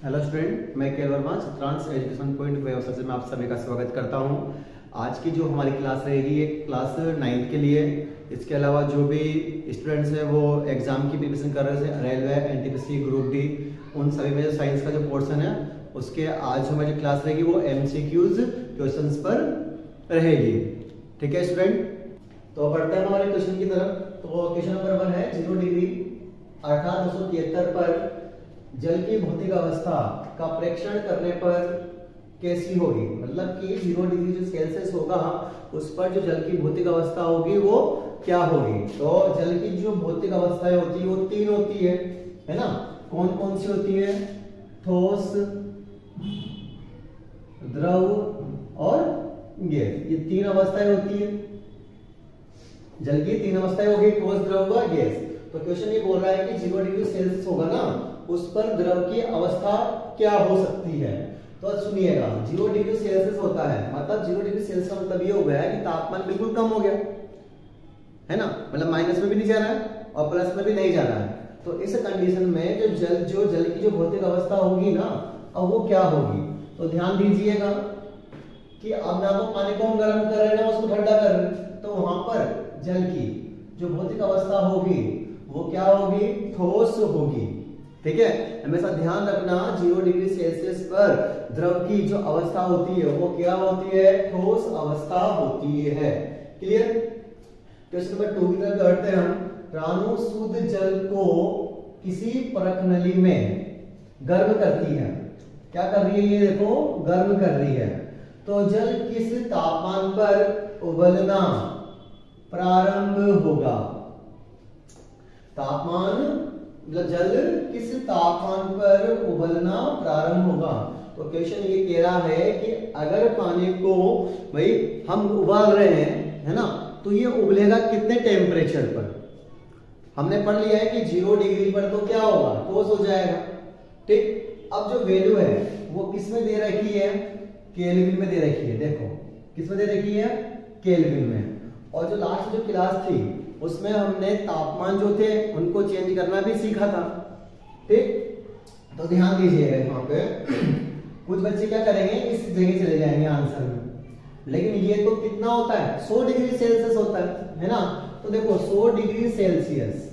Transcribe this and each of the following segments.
Hello student, मैं के Verma Chitransh education point व्यवस्था से मैं आप सभी का स्वागत करता हूं। आज की जो हमारी क्लास रहेगी ये क्लास 9th के लिए। इसके अलावा जो भी स्टूडेंट्स हैं वो एग्जाम की प्रिपरेशन कर रहे थे, रेलवे, एनटीपीसी, ग्रुप डी, उन सभी में जो साइंस का जो पोर्शन है उसके आज हमारी क्लास रहेगी वो MCQs क्वेश्चंस पर रहेगी। ठीक है स्टूडेंट, तो बढ़ते हैं हमारे क्वेश्चन की तरफ। तो क्वेश्चन नंबर 1 है 0 डिग्री अर्थात 273 पर जल की भौतिक अवस्था का प्रेक्षण करने पर कैसी होगी। मतलब कि 0 डिग्री जो सेल्सियस होगा उस पर जो जल की भौतिक अवस्था होगी वो क्या होगी। तो जल की जो भौतिक अवस्थाएं होती है वो 3 होती है ना। कौन कौन सी होती है? ठोस, द्रव और गैस। ये 3 अवस्थाएं होती है। जल की 3 अवस्थाएं होगी, ठोस, द्रव और गैस। तो क्वेश्चन ये बोल रहा है कि 0 डिग्री सेल्सियस होगा ना, उस पर द्रव की अवस्था क्या हो सकती है। तो सुनिएगा, 0 डिग्री सेल्सियस होता है मतलब 0 डिग्री सेल्सियस का मतलब ये हो गया कि तापमान बिल्कुल कम हो गया है ना। मतलब माइनस में भी नहीं जा रहा है और प्लस में भी नहीं जा रहा है। तो इस कंडीशन में जो जल की जो भौतिक अवस्था होगी ना, अब वो क्या होगी। तो ध्यान दीजिएगा कि अब ना तो पानी को हम गर्म कर रहे हैं ना उसको ठंडा कर रहे हैं, तो वहां पर जल की जो भौतिक अवस्था होगी वो क्या होगी? ठोस होगी। ठीक है, हमेशा ध्यान रखना 0 डिग्री सेल्सियस पर द्रव की जो अवस्था होती है वो क्या होती है? ठोस अवस्था होती है। क्लियर। क्वेश्चन नंबर 2 की तरफ बढ़ते हैं हम। रानू शुद्ध जल को किसी परख नली में गर्म करती है। क्या कर रही है? ये देखो, गर्म कर रही है। तो जल किस तापमान पर उबलना प्रारंभ होगा? तापमान मतलब जल किस तापमान पर उबलना प्रारंभ होगा। तो क्वेश्चन ये कह रहा है कि अगर पानी को भाई हम उबाल रहे हैं है ना, तो ये उबलेगा कितने टेम्परेचर पर। हमने पढ़ लिया है कि 0 डिग्री पर तो क्या होगा? ठोस हो जाएगा। ठीक, अब जो वैल्यू है वो किस में दे रखी है? केल्विन में दे रखी है। देखो किस में दे रखी है? केल्विन में। और जो लास्ट जो क्लास थी उसमें हमने तापमान जो थे उनको चेंज करना भी सीखा था। ठीक, तो ध्यान दीजिएगा यहाँ पे। कुछ बच्चे क्या करेंगे, इस जगह चले जाएंगे आंसर में, लेकिन ये तो कितना होता है? 100 डिग्री सेल्सियस होता है ना। तो देखो 100 डिग्री सेल्सियस,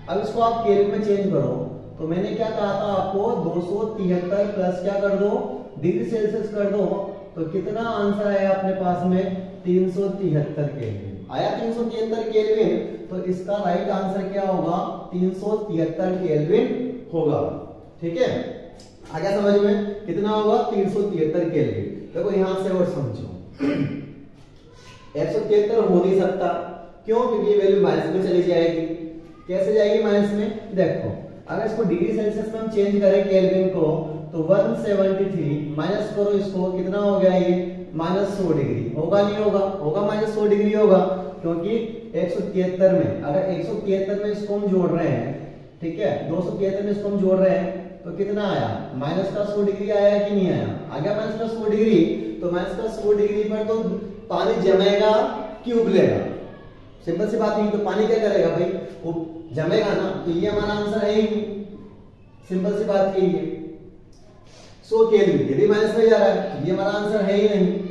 अब इसको आप केल्विन में चेंज करो। तो मैंने क्या कहा था आपको? 273 प्लस क्या कर दो? डिग्री सेल्सियस कर दो। तो कितना आंसर आया अपने पास में? 373 केल्विन आया। 373 केल्विन, तो इसका राइट आंसर क्या होगा? 373 केल्विन होगा। ठीक है, आ गया समझ में? कितना होगा? 373 केल्विन। देखो यहां से और समझो 173 हो नहीं सकता। क्यों? क्योंकि ये वैल्यू माइनस में चली जाएगी। कैसे जाएगी माइनस में? देखो अगर इसको डिग्री सेल्सियस में हम चेंज करें केल्विन को, तो 173 माइनस करो इसको, कितना हो गया ये? -100 डिग्री। होगा नहीं होगा? होगा, -100 डिग्री होगा। क्योंकि 173 में, अगर 173 में इसको हम जोड़ रहे हैं, ठीक है, 273 में इसको हम जोड़ रहे हैं, तो कितना आया? -100 डिग्री आया कि नहीं आया? आ गया -100 डिग्री। तो -100 डिग्री पर तो पानी जमेगा कि उबलेगा? सिंपल सी बात है। तो पानी क्या करेगा भाई? वो जमेगा ना। तो ये हमारा आंसर है ही। सिंपल सी बात यही है। 100 केल्विन, ये भी माइनस में जा रहा है, ये हमारा आंसर है ही नहीं।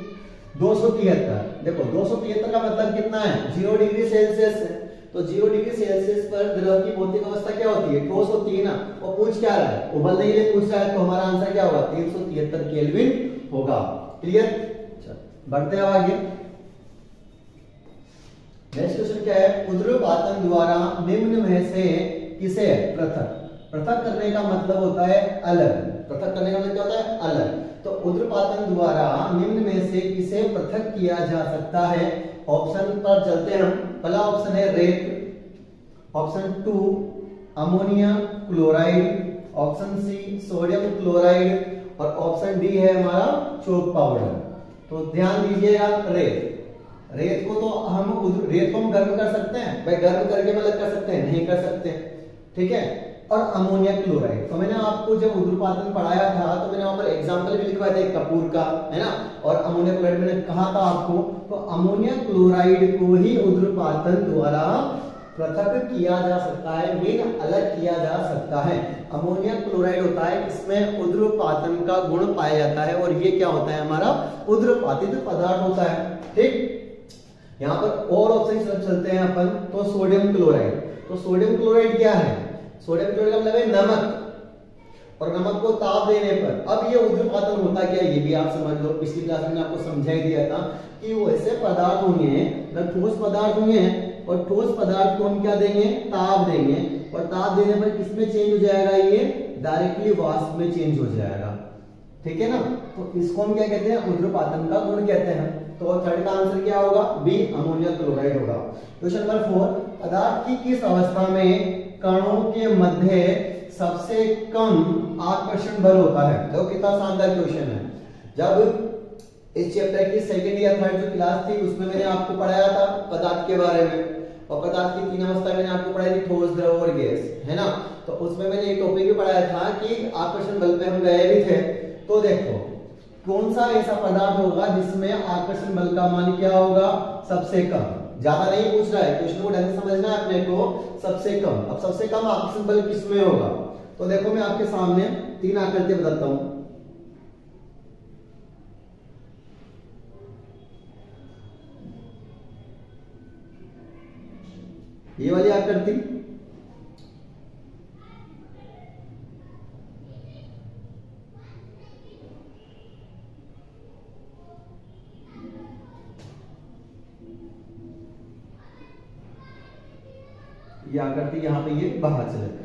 273, देखो 273 का मतलब कितना है? 0 डिग्री सेल्सियस है। तो 0 डिग्री सेल्सियस पर द्रव की भौतिक अवस्था क्या होती है? ठोस होती है ना। और पूछ क्या रहा है? उबल नहीं है, पूछ रहा है। तो हमारा आंसर क्या होगा? 373 केल्विन होगा। क्लियर। बढ़ते हैं आगे। नेक्स्ट क्वेश्चन क्या है? ऊर्ध्वपातन द्वारा निम्न में से किसे पृथक करने का मतलब होता है अलग। पृथक करने का मतलब क्या होता है? अलग। तो ऊर्ध्वपातन द्वारा निम्न में से किसे पृथक किया जा सकता है? ऑप्शन पर चलते हैं हम। पहला ऑप्शन है रेत, option 2 ammonia chloride, option C sodium chloride और ऑप्शन डी है हमारा चोक पाउडर। तो ध्यान दीजिएगा, रेत को तो हम गर्म कर सकते हैं भाई, गर्म करके मतलब कर सकते हैं? नहीं कर सकते। ठीक है। और अमोनिया क्लोराइड, तो मैंने आपको जब ऊर्ध्वपातन पढ़ाया था तो मैंने वहां पर एग्जांपल भी लिखवाया था कपूर का, है ना। और अमोनिया क्लोराइड मैंने कहा था आपको, तो अमोनिया क्लोराइड को ही ऊर्ध्वपातन द्वारा पृथक किया जा सकता है, मीन अलग किया जा सकता है। अमोनिया क्लोराइड होता है, इसमें उर्ध्वपातन का गुण पाया जाता है और ये क्या होता है हमारा उर्ध्वपातित पदार्थ होता है। ठीक, यहाँ पर और ऑप्शन चलते हैं अपन, तो सोडियम क्लोराइड। तो सोडियम क्लोराइड क्या है? सोडियम क्लोराइड का मतलब है नमक, और नमक को ताप देने पर अब ये उर्ध्वपातन होता क्या है ये भी आप समझ लो। पिछली क्लास में आपको समझा ही दिया था कि वो ऐसे पदार्थ होंगे, ठोस पदार्थ होंगे, और ठोस पदार्थ को हम क्या देंगे? ताप देंगे, और ताप देने पर किसमें चेंज हो जाएगा? ये डायरेक्टली वाष्प में चेंज हो जाएगा। ठीक है ना, तो इसको हम क्या कहते हैं? उर्ध्वपातन का गुण कहते हैं। तो थर्ड का आंसर क्या होगा? बी, अमोनिया क्लोराइड होगा। क्वेश्चन नंबर 4, पदार्थ की किस अवस्था में कणों के मध्य सबसे कम आकर्षण बल होता है? देखो कितना शानदार क्वेश्चन है। जब इस चैप्टर की सेकंड या थर्ड जो क्लास थी उसमें मैंने आपको पढ़ाया था पदार्थ के बारे में, और पदार्थ की 3 अवस्था मैंने आपको पढ़ाई थी, ठोस, द्रव और गैस, है ना। तो उसमें मैंने एक टॉपिक भी पढ़ाया था कि आकर्षण बल पे हम गए भी थे। तो देखो कौन सा ऐसा पदार्थ होगा जिसमें आकर्षण बल का मान क्या होगा? सबसे कम। ज्यादा नहीं पूछ रहा है, क्वेश्चन को ढंग से समझना है अपने को। सबसे कम, अब सबसे कम आकर्षण बल किसमें होगा? तो देखो मैं आपके सामने 3 आकृति बताता हूं। ये वाली आकृति, ये आकृति यहाँ पे ये बाहर चले गए।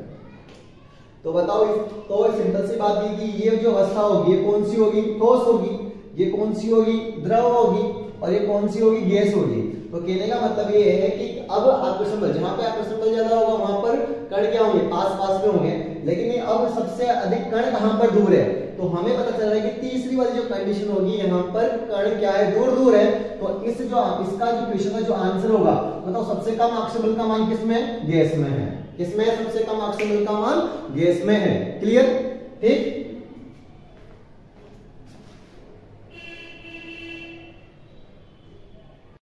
तो बताओ तो सिंपल सी बात है कि ये जो अवस्था होगी ये कौन सी होगी? ठोस होगी। ये कौन सी होगी? द्रव होगी। और ये कौन सी होगी? गैस होगी। तो कहने का मतलब ये है कि अब आकर्षण बल, जहां पे आकर्षण बल ज्यादा होगा वहां पर कण क्या होंगे? पास पास में होंगे। लेकिन ये अब सबसे अधिक कण कहां पर दूर है? तो हमें पता चल रहा है कि तीसरी वाली जो कंडीशन होगी यहाँ पर कण क्या है? दूर दूर है। तो इसका जो क्वेश्चन का जो आंसर होगा, बताओ सबसे कम आकर्षण बल का मान किसमें? गैस में है। किसमें है सबसे कम आकर्षण बल का मान? गैस में है। क्लियर? ठीक।